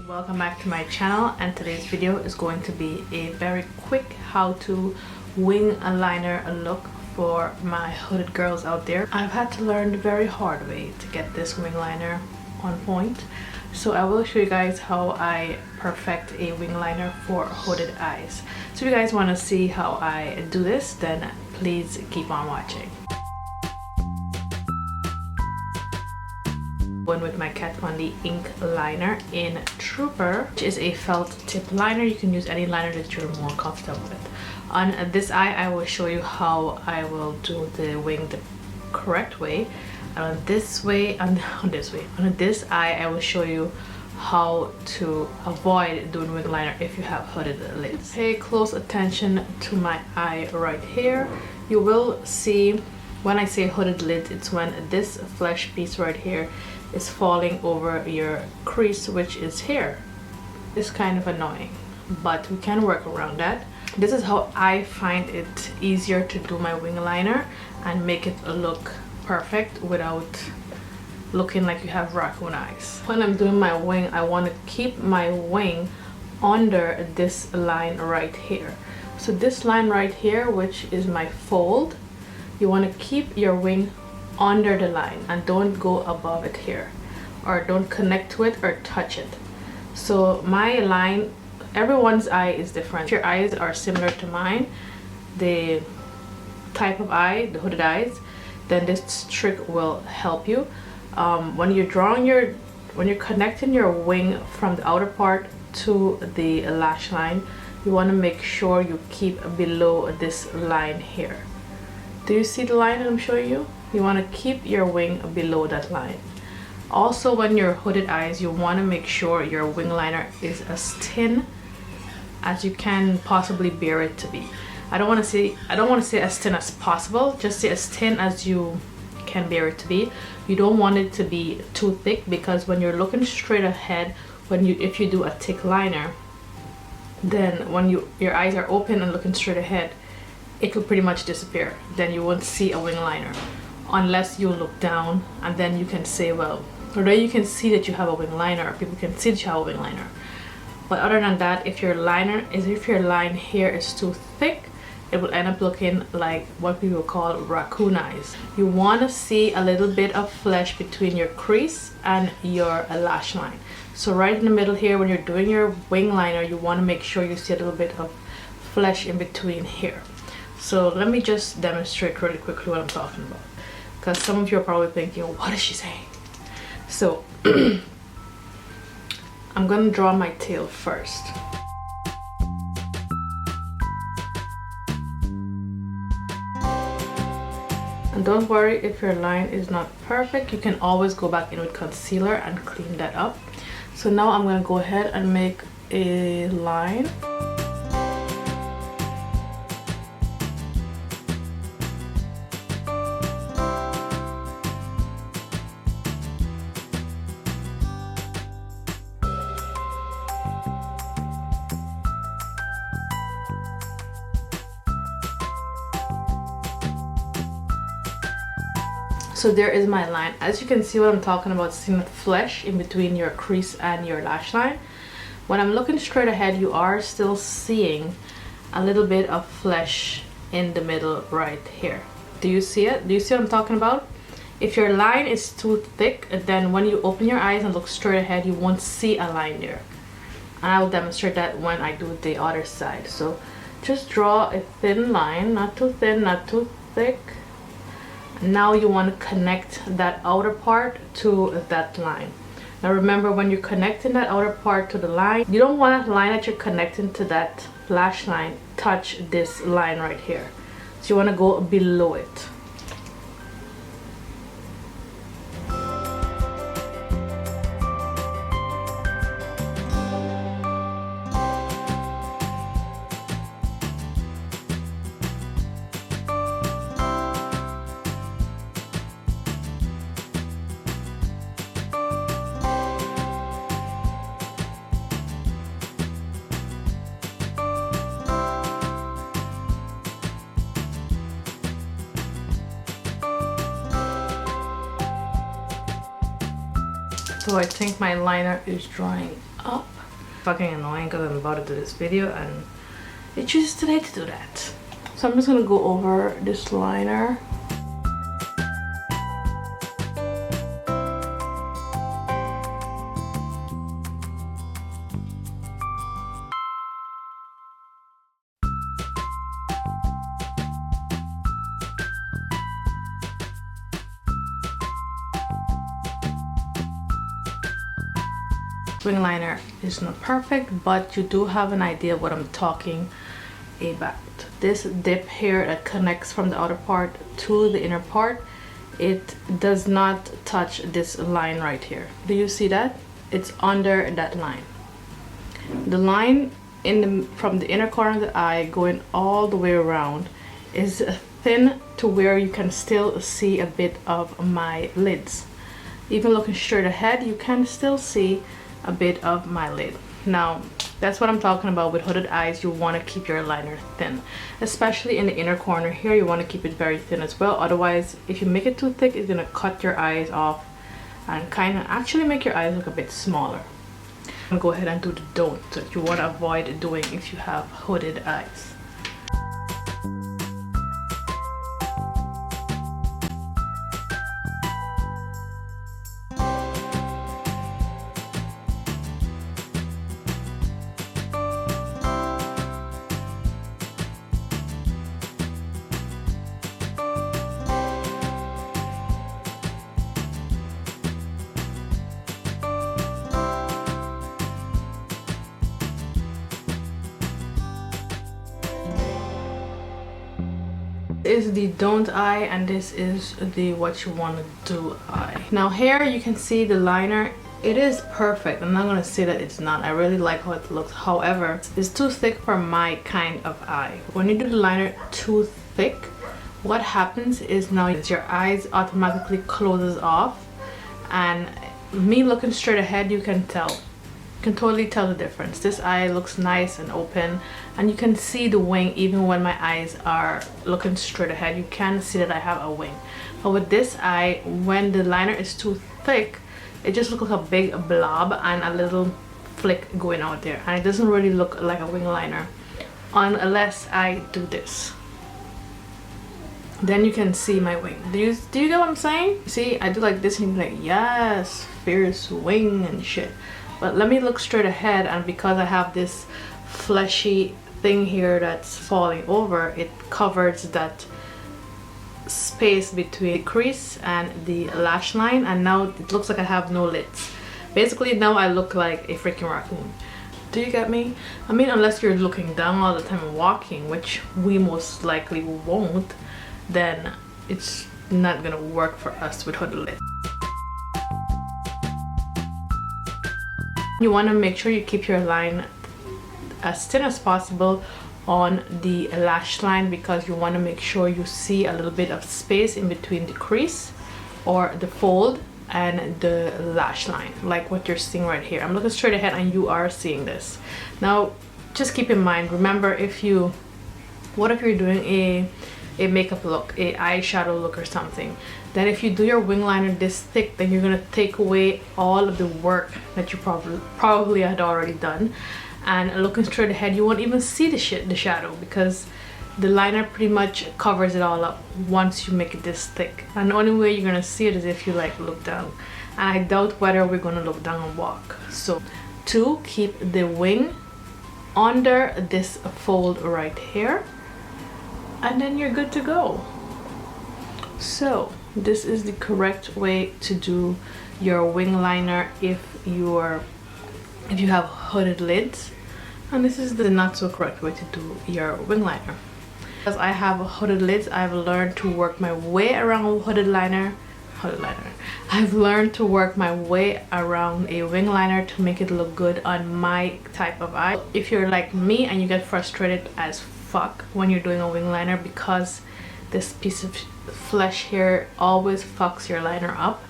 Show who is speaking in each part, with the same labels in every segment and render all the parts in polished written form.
Speaker 1: welcome back to my channel, and today's video is going to be a very quick how to wing liner look for my hooded girls out there. I've had to learn the very hard way to get this wing liner on point, so I will show you guys how I perfect a wing liner for hooded eyes. So if you guys want to see how I do this, then please keep on watching. One with my Kat Von D ink liner in Trooper, which is a felt tip liner. You can use any liner that you're more comfortable with. On this eye, I will show you how I will do the wing the correct way. And on this eye, I will show you how to avoid doing wing liner if you have hooded lids. Pay close attention to my eye right here. You will see when I say hooded lids, it's when this flesh piece right here is falling over your crease, which is here. It's kind of annoying, but we can work around that. This is how I find it easier to do my wing liner and make it look perfect without looking like you have raccoon eyes. When I'm doing my wing, I want to keep my wing under this line right here. So this line right here, which is my fold, you want to keep your wing under the line and don't go above it here, or don't connect to it or touch it. So my line, everyone's eye is different. If your eyes are similar to mine, the type of eye, the hooded eyes, then this trick will help you. When you're drawing when you're connecting your wing from the outer part to the lash line, you want to make sure you keep below this line here. Do you see the line that I'm showing you? You want to keep your wing below that line. Also, when you're hooded eyes, you want to make sure your wing liner is as thin as you can possibly bear it to be. I don't want to say as thin as possible, just say as thin as you can bear it to be. You don't want it to be too thick, because when you're looking straight ahead, if you do a thick liner, then when your eyes are open and looking straight ahead, it will pretty much disappear. Then you won't see a wing liner unless you look down, and then you can say, well, although you can see that you have a wing liner, people can see that you have a wing liner. But other than that, if your line here is too thick, it will end up looking like what people call raccoon eyes. You want to see a little bit of flesh between your crease and your lash line. So right in the middle here, when you're doing your wing liner, you want to make sure you see a little bit of flesh in between here. So let me just demonstrate really quickly what I'm talking about, because some of you are probably thinking, what is she saying? So I'm gonna draw my tail first. And don't worry if your line is not perfect, you can always go back in with concealer and clean that up. So now I'm gonna go ahead and make a line. So there is my line. As you can see, what I'm talking about, seeing the flesh in between your crease and your lash line. When I'm looking straight ahead, you are still seeing a little bit of flesh in the middle right here. Do you see it? Do you see what I'm talking about? If your line is too thick, then when you open your eyes and look straight ahead, you won't see a line there. And I will demonstrate that when I do the other side. So just draw a thin line, not too thin, not too thick. Now you want to connect that outer part to that line. Now remember, when you're connecting that outer part to the line, you don't want that line that you're connecting to that lash line touch this line right here. So you want to go below it. So I think my liner is drying up. Fucking annoying because I'm about to do this video and it chooses today to do that. So I'm just gonna go over this liner. Wing liner is not perfect, but you do have an idea of what I'm talking about. This dip here that connects from the outer part to the inner part, it does not touch this line right here. Do you see that? It's under that line. The line from the inner corner of the eye going all the way around is thin to where you can still see a bit of my lids. Even looking straight ahead, you can still see a bit of my lid. Now that's what I'm talking about with hooded eyes. You want to keep your liner thin, especially in the inner corner here. You want to keep it very thin as well, otherwise if you make it too thick, it's gonna cut your eyes off and kind of actually make your eyes look a bit smaller. I'm gonna go ahead and do the don't that you want to avoid doing if you have hooded eyes. Is the don't eye and this is the what you want to do eye. Now here you can see the liner. It is perfect. I'm not gonna say that it's not. I really like how it looks. However, it's too thick for my kind of eye. When you do the liner too thick, what happens is now your eyes automatically closes off, and me looking straight ahead, you can tell. You can totally tell the difference. This eye looks nice and open, and you can see the wing even when my eyes are looking straight ahead. You can see that I have a wing. But with this eye, when the liner is too thick, it just looks like a big blob and a little flick going out there, and it doesn't really look like a wing liner unless I do this. Then you can see my wing. Do you get what I'm saying? See, I do like this and you're like, yes, fierce wing and shit. But let me look straight ahead, and because I have this fleshy thing here that's falling over, it covers that space between the crease and the lash line, and now it looks like I have no lids. Basically now I look like a freaking raccoon. Do you get me? I mean, unless you're looking down all the time and walking, which we most likely won't, then it's not gonna work for us with hooded lids. You want to make sure you keep your line as thin as possible on the lash line, because you want to make sure you see a little bit of space in between the crease or the fold and the lash line, like what you're seeing right here. I'm looking straight ahead and you are seeing this. Now just keep in mind, remember, what if you're doing a makeup look, a eyeshadow look or something, then if you do your wing liner this thick, then you're gonna take away all of the work that you probably had already done. And looking straight ahead, you won't even see the shadow, because the liner pretty much covers it all up once you make it this thick. And the only way you're gonna see it is if you like look down, and I doubt whether we're gonna look down and walk. So to keep the wing under this fold right here, and then you're good to go. So this is the correct way to do your wing liner if you have hooded lids, and this is the not so correct way to do your wing liner. Because I have hooded lids, I've learned to work my way around hooded liner. I've learned to work my way around a wing liner to make it look good on my type of eye. If you're like me and you get frustrated as fuck when you're doing a wing liner because this piece of flesh here always fucks your liner up,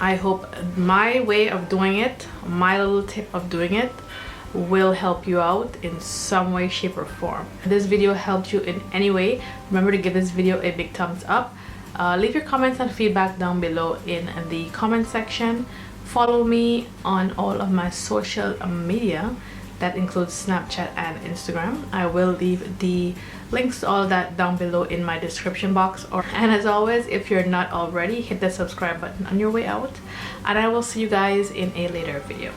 Speaker 1: I hope my way of doing it, my little tip of doing it, will help you out in some way, shape or form. If this video helped you in any way, remember to give this video a big thumbs up. Leave your comments and feedback down below in the comment section. follow me on all of my social media. That includes Snapchat and Instagram. I will leave the links to all that down below in my description box. And as always, if you're not already, hit the subscribe button on your way out. And I will see you guys in a later video.